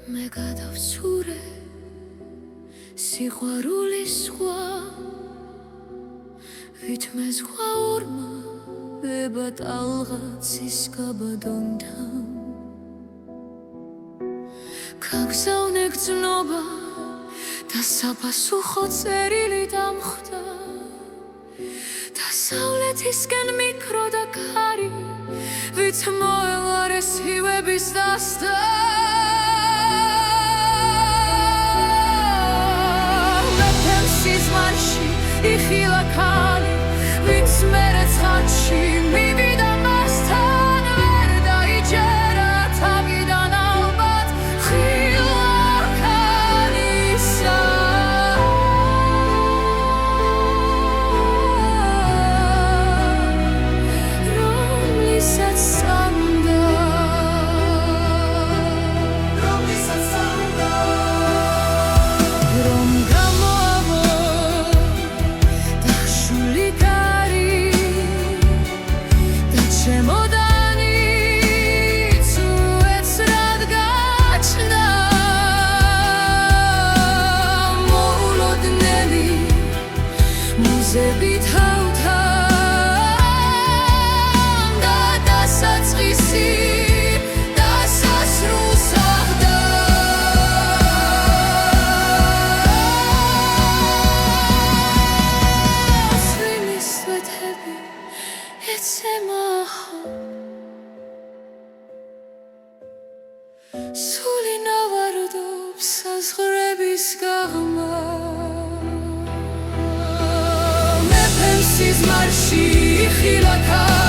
მე გადავცურე სიყვარულის ზღვა, ვითმე ზღვა ორმა ება ტალღაცის გაბადონთან. გაგზავნე გრძნობა და საფასუხო წერილი დამხდა, დასავლეთისკენ მიკრო და კარი, ვით მოელარე სივების დასდა. იხილა ქალი, ვინც მერე ცხადში მივიდა მასთან, ვერ დაიჯერა თავიდან ალბათ ხილა ქალისა. რომლისაც სანდა, რომ ზებით ავთან და დასაწყისი დასასრულს აღდა. სვიმის სვეტები ეცემა სული ნავარდობს საზღვრების გაღმა. სიზმარში იხილა ქალი,